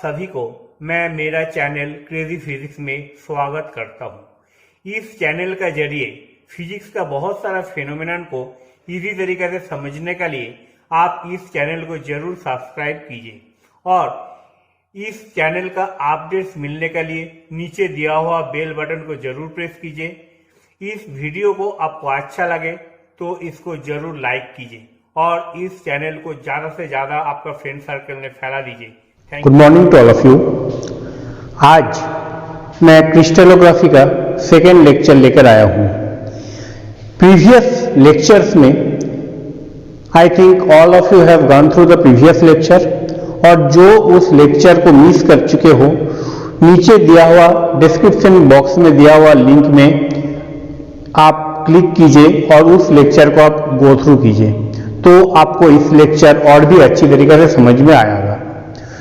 सभी को मैं मेरा चैनल क्रेजी फिजिक्स में स्वागत करता हूं। इस चैनल का जरिए फिजिक्स का बहुत सारा फेनोमेनन को इजी तरीके से समझने के लिए आप इस चैनल को जरूर सब्सक्राइब कीजिए और इस चैनल का अपडेट्स मिलने के लिए नीचे दिया हुआ बेल बटन को जरूर प्रेस कीजिए। इस वीडियो को आपको अच्छा लगे तो इसको जरूर लाइक कीजिए और इस चैनल को ज़्यादा से ज़्यादा आपका फ्रेंड सर्कल में फैला दीजिए। Good morning to all of you. आज मैं क्रिस्टलोग्राफी का सेकेंड लेक्चर लेकर आया हूं। प्रीवियस लेक्चर्स में I think all of you have gone through the previous lecture, और जो उस लेक्चर को मिस कर चुके हो नीचे दिया हुआ डिस्क्रिप्शन बॉक्स में दिया हुआ लिंक में आप क्लिक कीजिए और उस लेक्चर को आप गो थ्रू कीजिए, तो आपको इस लेक्चर और भी अच्छी तरीके से समझ में आएगा।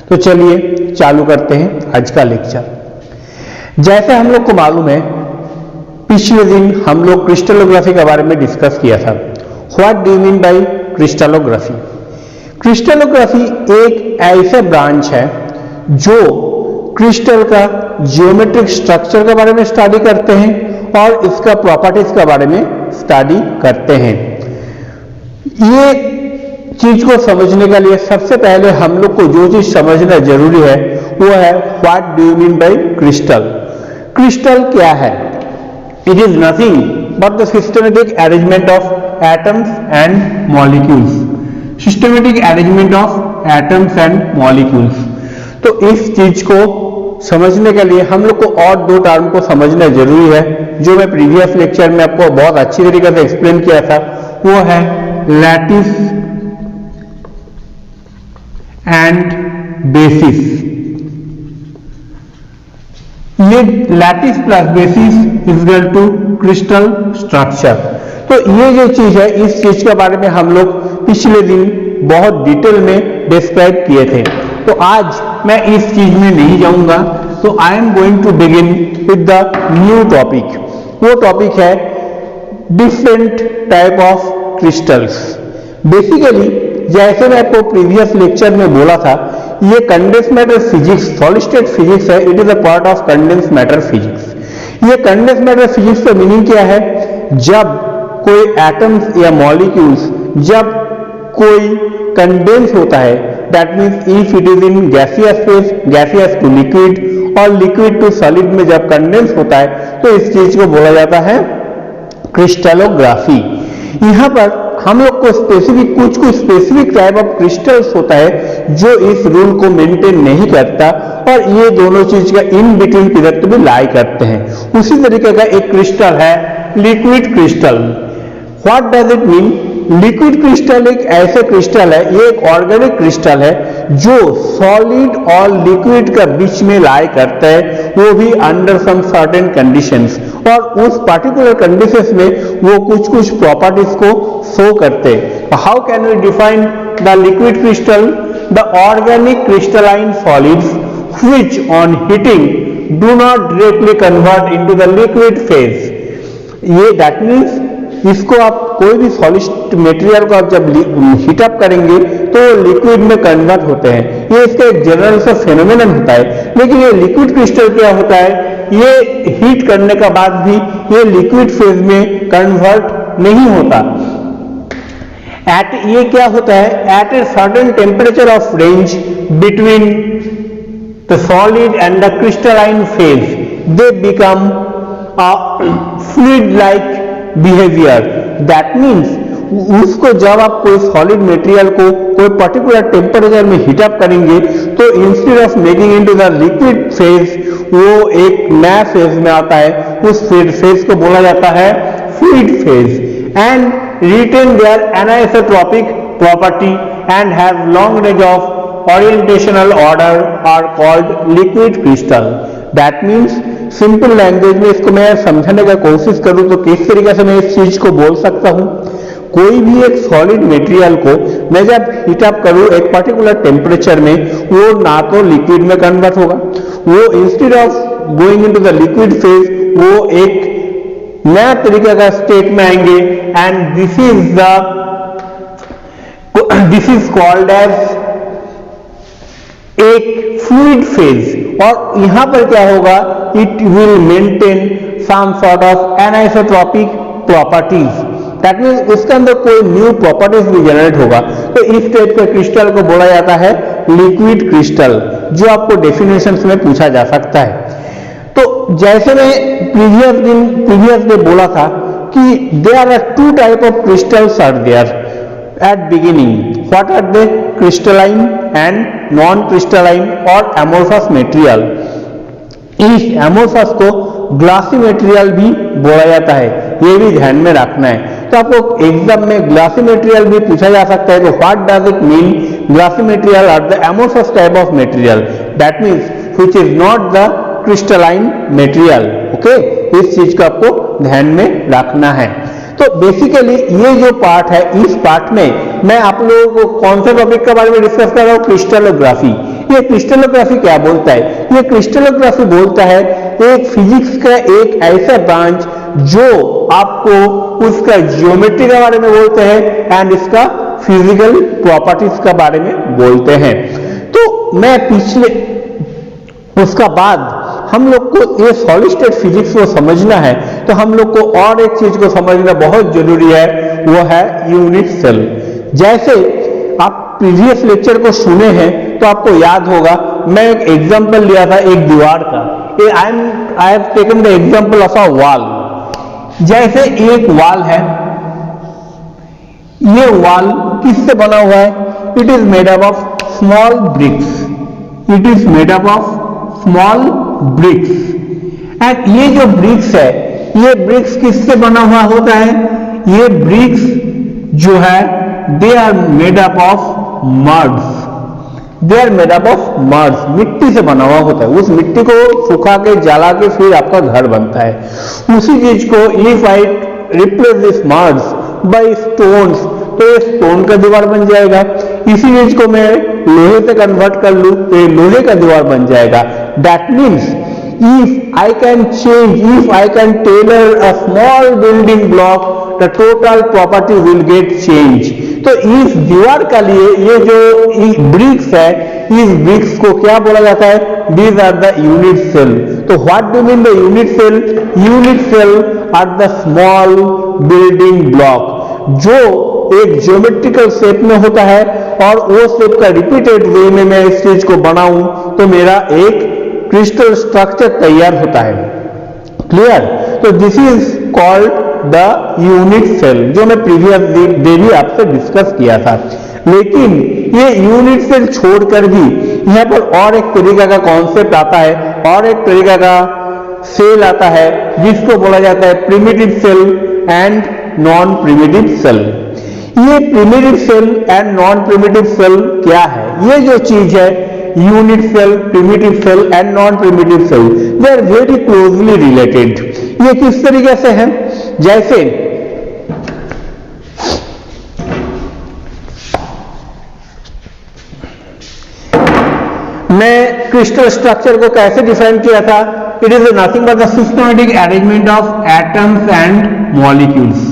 तो चलिए चालू करते हैं आज का लेक्चर। जैसे हम लोग को मालूम है, पिछले दिन हम लोग क्रिस्टलोग्राफी के बारे में डिस्कस किया था। What do you mean by crystallography? Crystallography एक ऐसा ब्रांच है जो क्रिस्टल का जियोमेट्रिक स्ट्रक्चर के बारे में स्टडी करते हैं और इसका प्रॉपर्टीज के बारे में स्टडी करते हैं। ये चीज को समझने के लिए सबसे पहले हम लोग को जो चीज समझना जरूरी है वो है what do you mean by crystal. Crystal क्या है? It is nothing but the systematic arrangement of atoms and molecules. Systematic arrangement of atoms and molecules. तो इस चीज को समझने के लिए हम लोग को और दो टर्म को समझना जरूरी है, जो मैं प्रीवियस लेक्चर में आपको बहुत अच्छी तरीके से एक्सप्लेन किया था। वो है लैटिस एंड बेसिस। ये lattice plus basis is equal to crystal structure. तो ये जो चीज है, इस चीज के बारे में हम लोग पिछले दिन बहुत डिटेल में डिस्क्राइब किए थे। तो आज मैं इस चीज में नहीं जाऊंगा। तो I am going to begin with the new topic. वो टॉपिक है different type of crystals. Basically जैसे मैं आपको प्रीवियस लेक्चर में बोला था, ये condense matter physics, solid state physics है। It is a part of condense matter physics. ये कंडेंस मैटर फिजिक्स का मीनिंग क्या है? जब कोई एटम्स या मॉलिक्यूल्स जब कोई कंडेंस होता है, that means if it is in gaseous phase, gaseous to liquid और लिक्विड टू सॉलिड में जब कंडेंस होता है, तो इस चीज को बोला जाता है क्रिस्टलोग्राफी। यहां पर हम लोग को स्पेसिफिक कुछ स्पेसिफिक टाइप ऑफ क्रिस्टल्स होता है जो इस रूल को मेंटेन नहीं करता, और ये दोनों चीज का इन बिटवीन पीरियड भी लाई करते हैं। उसी तरीके का एक क्रिस्टल है liquid crystal. What does it mean? Liquid crystal एक ऐसे क्रिस्टल है, ये एक ऑर्गेनिक क्रिस्टल है जो सॉलिड और लिक्विड का बीच में लाई करता है, वो भी अंडर सम सर्टेन कंडीशंस, और उस पर्टिकुलर कंडीशंस में वो कुछ प्रॉपर्टीज को शो करते हैं। How can we define the liquid crystal? The organic crystalline solids which on heating do not directly convert into the liquid phase। ये दैट मीन्स इसको आप कोई भी सॉलिड मटेरियल को आप जब हीट अप करेंगे तो लिक्विड में कन्वर्ट होते हैं। ये इसका एक जनरल सा फेनोमेनन होता है। लेकिन ये लिक्विड क्रिस्टल क्या होता है? ये हीट करने के बाद भी ये लिक्विड फेज में कन्वर्ट नहीं होता। ये क्या होता है? At a certain temperature of range between the solid and the crystalline phase, they become a fluid-like behavior। That means उसको जब आप कोई सॉलिड मटेरियल को कोई पर्टिकुलर टेम्परेचर में हीट अप करेंगे तो instead of making into the liquid phase, वो एक नया फेज में आता है। उस फेज को बोला जाता है fluid phase. And retain their anisotropic property and have long range of orientational order are called liquid crystal। That means simple language में इसको मैं समझने का कोशिश करूं तो किस तरीके से मैं इस चीज को बोल सकता हूं। कोई भी एक सॉलिड मटेरियल को मैं जब हीट अप करूं एक पर्टिकुलर टेम्परेचर में, वो ना तो लिक्विड में कन्वर्ट होगा, वो instead of going into the liquid phase वो एक नया तरीके का स्टेट में आएंगे। And this is called as एक फ्लूइड फेज, और यहां पर क्या होगा, it will maintain some sort of anisotropic properties, that mean उसके अंदर कोई न्यू प्रॉपर्टीज भी जनरेट होगा। तो इस टाइप के क्रिस्टल को बोला जाता है लिक्विड क्रिस्टल, जो आपको डेफिनेशंस में पूछा जा सकता है। तो जैसे मैं प्रीवियस डे बोला था कि there are two type of crystals are there at beginning, what are they, crystalline and non crystalline और एमोर्फस मटेरियल। इस एमोर्फस को ग्लासी मटेरियल भी बोला जाता है, ये भी ध्यान में रखना है। तो आपको एग्जाम में ग्लासी मटेरियल भी पूछा जा सकता है, तो what does it mean, glassy material are the amorphous type of material, that means which is not the crystalline material. Okay, इस चीज को आपको ध्यान में रखना है। तो बेसिकली ये जो पार्ट है, इस पार्ट में मैं आप लोगों को कौन से टॉपिक के बारे में डिस्कस कर रहा हूं, क्रिस्टलोग्राफी। ये क्रिस्टलोग्राफी क्या बोलता है, ये क्रिस्टलोग्राफी बोलता है एक फिजिक्स का एक ऐसा ब्रांच जो आपको उसका ज्योमेट्री के बारे में बोलते हैं एंड इसका फिजिकल प्रॉपर्टीज के बारे में बोलते हैं। तो मैं पिछले उसका बाद हम लोग को ये सॉलिड स्टेट फिजिक्स को समझना है, तो हम लोग को और एक चीज को समझना बहुत जरूरी है, वो है यूनिट सेल। जैसे आप प्रीवियस लेक्चर को सुने हैं तो आपको याद होगा, मैं एक एग्जांपल लिया था एक दीवार का, I have taken the example of a wall. जैसे एक वॉल है, ये वॉल किससे बना हुआ है, it is made up of small bricks, it is made up of small bricks and ये जो ब्रिक्स है, ये ब्रिक्स किससे बना हुआ होता है, ये ब्रिक्स जो है they are made up of muds, they are made up of muds, मिट्टी से बना हुआ होता है। उस मिट्टी को सुखा के जला के फिर आपका घर बनता है। उसी चीज को if I replace this muds by stones, तो ये स्टोन का दीवार बन जाएगा। इसी चीज को मैं लोहे से कन्वर्ट कर लूं तो ये लोहे का दीवार बन जाएगा। That means if I can change, if I can tailor a small building block, the total property will get change। तो इस दीवार का लिए ये जो ब्रिक्स है, इस ब्रिक्स को क्या बोला जाता है, these are the unit cell। तो what do you mean the unit cell? Unit cell are the small building block जो एक ज्योमेट्रिकल शेप में होता है, और वो शेप का रिपीटेड वे में मैं इस चीज को बनाऊं तो मेरा एक क्रिस्टल स्ट्रक्चर तैयार होता है। क्लियर? तो this is called the unit cell, जो मैं प्रीवियस डे भी आपसे डिस्कस किया था। लेकिन ये यूनिट सेल छोड़कर भी यहाँ पर और एक तरीका का कॉन्सेप्ट आता है, और एक तरीका का सेल आता है, जिसको बोला जाता है primitive cell and non primitive cell. ये primitive cell and non primitive cell क्या है? ये जो चीज है, unit cell, primitive cell and non primitive cell, they are very closely related. ये किस तरीके से है? जैसे मैं क्रिस्टल स्ट्रक्चर को कैसे डिफाइन किया था? It is nothing but the systematic arrangement of atoms and molecules.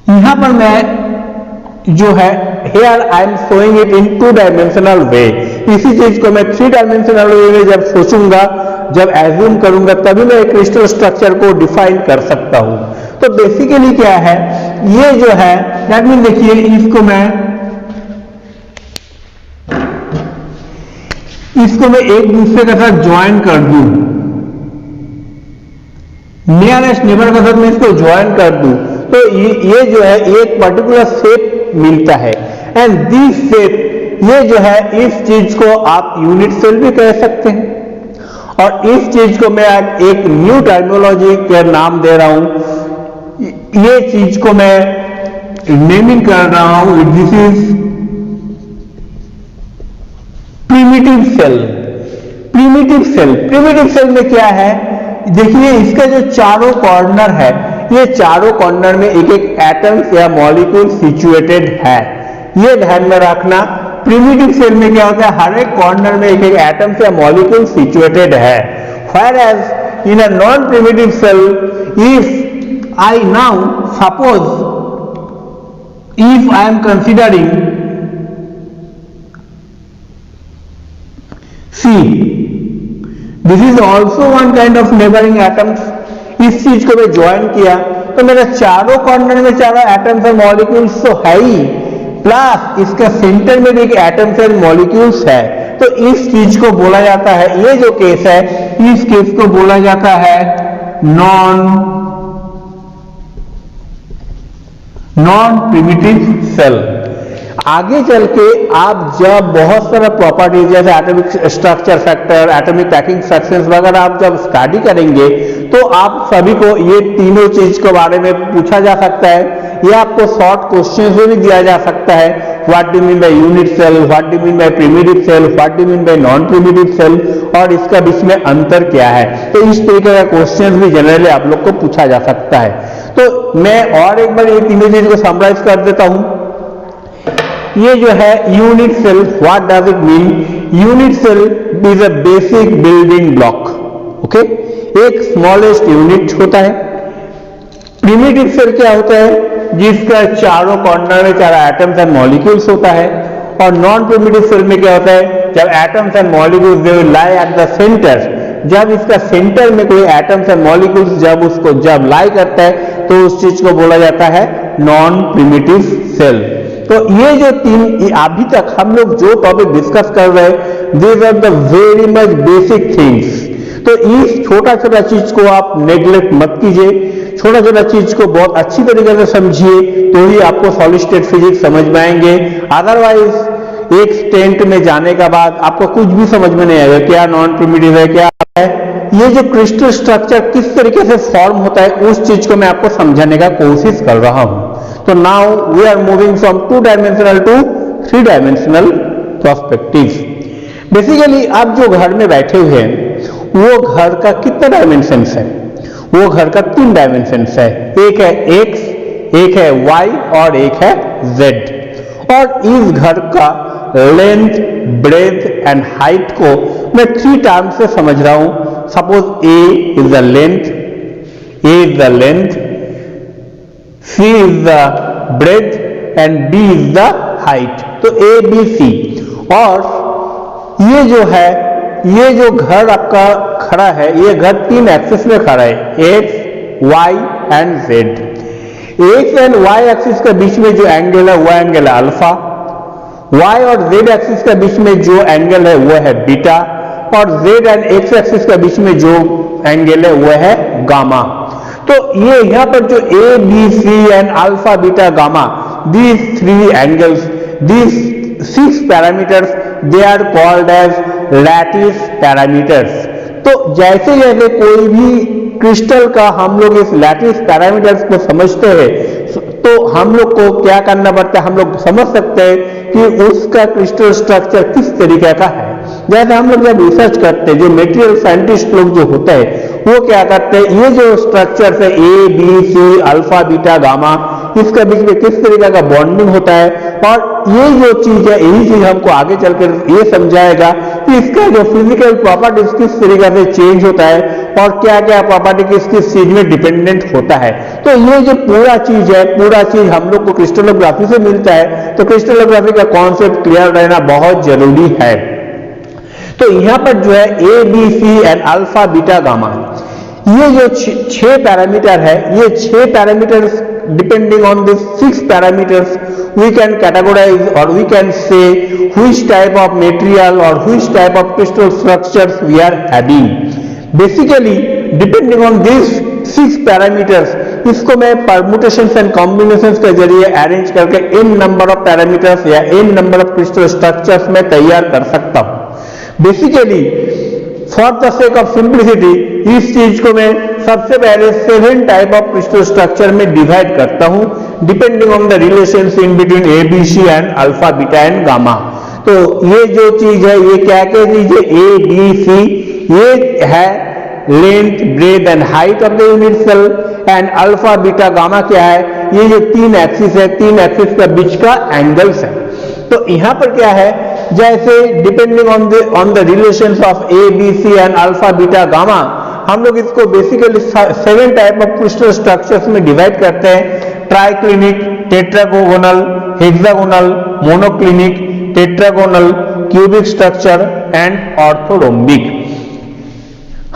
यहां पर मैं जो है here I am showing it in 2-dimensional way। इसी चीज को मैं 3-dimensional वे में जब सोचूंगा, जब एज्यूम करूंगा, तभी मैं एक क्रिस्टल स्ट्रक्चर को डिफाइन कर सकता हूं। तो बेसिकली क्या है, ये जो है दैट मीन देखिए, इसको मैं एक दूसरे के साथ ज्वाइन कर दूं, नियरेस्ट नेबर के साथ मैं इसको ज्वाइन कर दूं, तो ये जो है एक पर्टिकुलर शेप मिलता है। एंड दिस शेप, ये जो है, इस चीज को आप यूनिट सेल भी कह सकते हैं, और इस चीज को मैं एक न्यू टर्मिनोलॉजी का नाम दे रहा हूं। ये चीज को मैं नेमिंग कर रहा हूं, this is primitive cell. Primitive cell, primitive cell में क्या है, देखिए इसका जो चारों कॉर्नर है, ये चारों कॉर्नर में एक एक एटम्स या मॉलिक्यूल सिचुएटेड है। ये ध्यान में रखना, प्रिमिटिव सेल में क्या होता है, हर एक कॉर्नर में एक एक एटम्स या मॉलिक्यूल सिचुएटेड है। Whereas in a non-primitive cell, if I now suppose, if I am considering C. This is also one kind of neighboring atoms. इस चीज को मैं ज्वाइन किया तो मेरा चारों कॉर्नर में चारों एटम्स एंड मॉलिक्यूल्स तो है ही, प्लस इसका सेंटर में भी एक एटम्स एंड मॉलिक्यूल्स है। तो इस चीज को बोला जाता है, ये जो केस है इस केस को बोला जाता है नॉन प्रिमिटिव सेल। आगे चल के आप जब बहुत सारा प्रॉपर्टीज जैसे atomic structure factor, atomic packing fractions वगैरह आप जब स्टडी करेंगे तो आप सभी को ये तीनों चीज के बारे में पूछा जा सकता है, या आपको शॉर्ट क्वेश्चन में भी दिया जा सकता है। What do mean by unit cell, what do mean by primitive cell, what do mean by non primitive cell, और इसका बीच में अंतर क्या है। तो इस तरीके का क्वेश्चन भी जनरली आप लोग को पूछा जा सकता है। तो मैं और एक बार ये तीनों चीज को समराइज कर देता हूं। ये जो है unit cell, what does it mean? Unit cell is a basic building block, okay, एक स्मॉलेस्ट यूनिट होता है। प्रिमिटिव सेल क्या होता है? जिसका चारों कॉर्नर में चारों एटम्स एंड मॉलिक्यूल्स होता है। और नॉन प्रिमिटिव सेल में क्या होता है? जब atoms and molecules they will lie at the centre, जब इसका सेंटर में कोई एटम्स एंड मॉलिक्यूल्स जब लाई करता है तो उस चीज को बोला जाता है नॉन प्रिमिटिव सेल। तो ये जो तीन, अभी तक हम लोग जो टॉपिक डिस्कस कर रहे हैं, these are the very much basic things. तो इस छोटा छोटा चीज को आप नेग्लेक्ट मत कीजिए, छोटा छोटा चीज को बहुत अच्छी तरीके से समझिए, तो ही आपको सॉलिड स्टेट फिजिक्स समझ में आएंगे। अदरवाइज एक स्टेंट में जाने के बाद आपको कुछ भी समझ में नहीं आएगा, क्या नॉन प्रिमिटिव है, क्या है। ये जो क्रिस्टल स्ट्रक्चर किस तरीके से फॉर्म होता है उस चीज को मैं आपको समझाने का कोशिश कर रहा हूं। तो now we are moving from 2 dimensional to 3 dimensional perspective. Basically आप जो घर में बैठे हुए हैं वो घर का कितना डायमेंशन है? वो घर का 3 डायमेंशन है, एक है x, एक है y और एक है z। और इस घर का लेंथ, ब्रेथ एंड हाइट को मैं 3 टर्म्स से समझ रहा हूं। Suppose a is the length, a is the length, C is the breadth and B is the height। तो A, B, C। और ये जो है, ये जो घर आपका खड़ा है, ये घर 3 एक्सिस में खड़ा है, X, Y and Z। X and Y axis के बीच में जो एंगल है वो एंगल है अल्फा, Y और Z एक्सिस के बीच में जो एंगल है वो है बीटा, और Z एंड X एक्सिस के बीच में जो एंगल है वो है गामा। तो ये यहाँ पर जो A, B, C and alpha, beta, gamma, these 3 angles, these 6 parameters, they are called as lattice parameters। तो जैसे जैसे कोई भी क्रिस्टल का हम लोग इस लैटिस पैरामीटर्स को समझते हैं तो हम लोग को क्या करना पड़ता है, हम लोग समझ सकते हैं कि उसका क्रिस्टल स्ट्रक्चर किस तरीके का है। जैसे हम लोग जब रिसर्च करते हैं, जो मेटीरियल साइंटिस्ट लोग जो होते हैं वो क्या करते हैं, ये जो स्ट्रक्चर है A, B, C, alpha, beta, gamma, इसके बीच में किस तरीके का बॉन्डिंग होता है, और ये जो चीज है यही चीज हमको आगे चलकर ये समझाएगा कि इसका जो फिजिकल प्रॉपर्टीज किस तरीके से चेंज होता है और क्या क्या प्रॉपर्टी किस किस चीज में डिपेंडेंट होता है। तो ये जो पूरा चीज है, पूरा चीज हम लोग को क्रिस्टलोग्राफी से मिलता है। तो क्रिस्टलोग्राफी का कॉन्सेप्ट क्लियर रहना बहुत जरूरी है। तो यहां पर जो है A, B, C and alpha, beta, gamma, ये जो 6 पैरामीटर है, ये 6 parameters depending on this 6 parameters we can categorize or we can say which type of material or which type of crystal structures we are having। Basically depending on these 6 parameters, इसको मैं permutations and combinations के जरिए arrange करके n number of parameters या n number of crystal structures में तैयार कर सकता हूं। Basically for the sake of simplicity इस चीज को मैं सबसे पहले 7 टाइप ऑफ क्रिस्टल स्ट्रक्चर में डिवाइड करता हूं depending on the relations in between A, B, C and alpha, beta and gamma. तो ये जो चीज है ये क्या क्या चीज है, ए, बी, सी, ये है length, breadth and height of the unit cell, and alpha, beta, gamma क्या है, ये जो 3 एक्सिस है, 3 एक्सिस के बीच का एंगल्स है। तो यहां पर क्या है, जैसे depending on the relations of A, B, C and alpha, beta, gamma, हम लोग इसको basically 7 type of crystal structures में डिवाइड करते हैं। Triclinic, tetragonal, hexagonal, monoclinic, tetragonal, cubic structure and orthorhombic.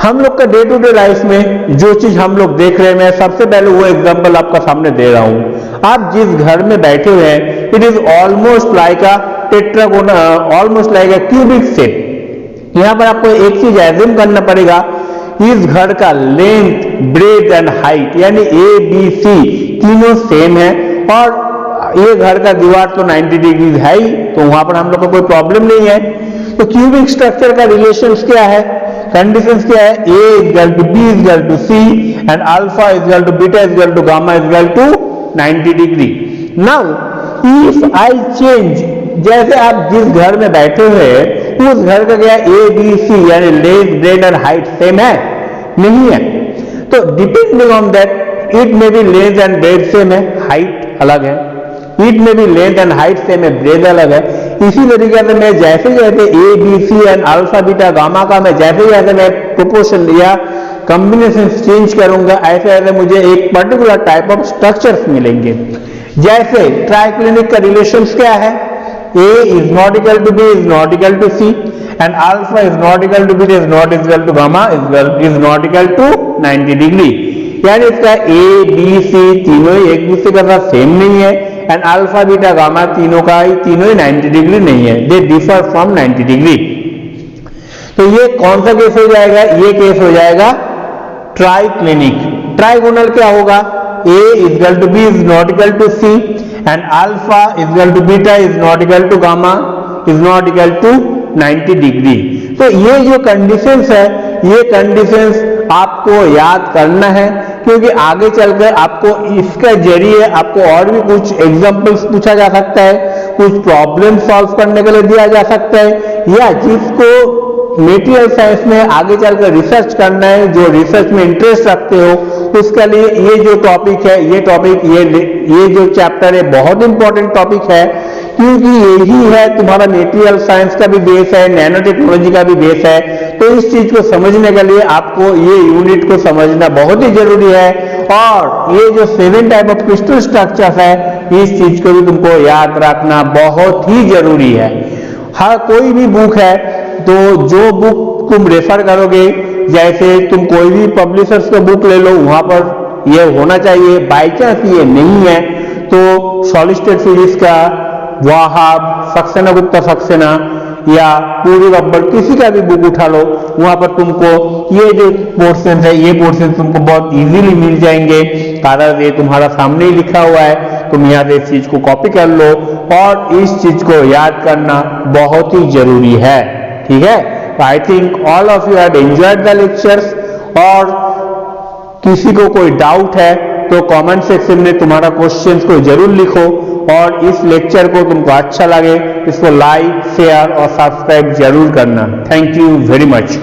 हम लोग का डे टू डे लाइफ में जो चीज हम लोग देख रहे हैं, मैं सबसे पहले वो एग्जांपल आपका सामने दे रहा हूं। आप जिस घर में बैठे हुए हैं, it is almost like a tetragonal, almost like a cubic shape. यहां पर आपको एक चीज एज्यूम करना पड़ेगा, इस घर का लेंथ, ब्रेथ एंड हाइट यानी ए बी सी तीनों सेम है, और ये घर का दीवार तो 90 डिग्री है ही, तो वहां पर हम लोग को कोई प्रॉब्लम नहीं है। तो क्यूबिक स्ट्रक्चर का रिलेशन क्या है, कंडीशंस क्या है, A equal to B equal to C and alpha equal to beta equal to gamma equal to 90 degree. Now if I change, जैसे आप जिस घर में बैठे हुए हैं उस घर का क्या ए बी सी यानी length, breadth and height same है? नहीं है। तो depending on that it may be length and breadth same है, हाइट अलग है, it may be length and height same है, ब्रेथ अलग है। इसी तरीके से मैं जैसे जैसे A B C and alpha beta gamma का मैं जैसे जैसे मैं प्रोपोर्शन या कॉम्बिनेशन चेंज करूंगा, ऐसे ऐसे मुझे एक पर्टिकुलर टाइप ऑफ स्ट्रक्चर्स मिलेंगे। जैसे ट्राइक्लिनिक का रिलेशन क्या है, A is not equal to B is not equal to C and alpha is not equal to beta is not equal to gamma is not equal to 90 degree. यानी इसका ए B सी तीनों ही एक दूसरे के साथ सेम नहीं है, एंड अल्फा बीटा गामा तीनों ही 90 डिग्री नहीं है, दे डिफर फ्रॉम 90 डिग्री। तो ये कौन सा केस हो जाएगा, ये केस हो जाएगा ट्राइक्लिनिक। ट्राइगोनल क्या होगा, A equal to B is not equal to C and alpha equal to beta is not equal to gamma is not equal to 90 degree. तो ये जो कंडीशंस है, ये कंडीशंस आपको याद करना है, क्योंकि आगे चलकर आपको इसका जरिए आपको और भी कुछ एग्जांपल्स पूछा जा सकता है, कुछ प्रॉब्लम सॉल्व करने के लिए दिया जा सकता है, या जिसको मेटीरियल साइंस में आगे चलकर रिसर्च करना है, जो रिसर्च में इंटरेस्ट रखते हो, उसके लिए ये जो टॉपिक है, ये जो चैप्टर है बहुत इंपॉर्टेंट टॉपिक है, क्योंकि यही है तुम्हारा मेटीरियल साइंस का भी बेस है, नैनो टेक्नोलॉजी का भी बेस है। तो इस चीज को समझने के लिए आपको ये यूनिट को समझना बहुत ही जरूरी है, और ये जो 7 टाइप ऑफ क्रिस्टल स्ट्रक्चर है, इस चीज को भी तुमको याद रखना बहुत ही जरूरी है। हाँ, कोई भी बुक है तो जो बुक तुम रेफर करोगे, जैसे तुम कोई भी पब्लिशर्स का बुक ले लो, वहां पर ये होना चाहिए। बाई चांस ये नहीं है तो सॉलिड स्टेट फिजिक्स का वाहाब, सक्सेना गुप्ता सक्सेना या पूरी रब्बर किसी का भी बुक उठा लो, वहां पर तुमको ये जो पोर्शन है, ये पोर्शन तुमको बहुत इजीली मिल जाएंगे, कारण ये तुम्हारा सामने ही लिखा हुआ है। तुम यहाँ से इस चीज को कॉपी कर लो, और इस चीज को याद करना बहुत ही जरूरी है, ठीक है। तो I think all of you have enjoyed the lectures, और किसी को कोई डाउट है तो कमेंट सेक्शन में तुम्हारा क्वेश्चंस को जरूर लिखो, और इस लेक्चर को तुमको अच्छा लगे इसको लाइक, शेयर और सब्सक्राइब जरूर करना। Thank you very much.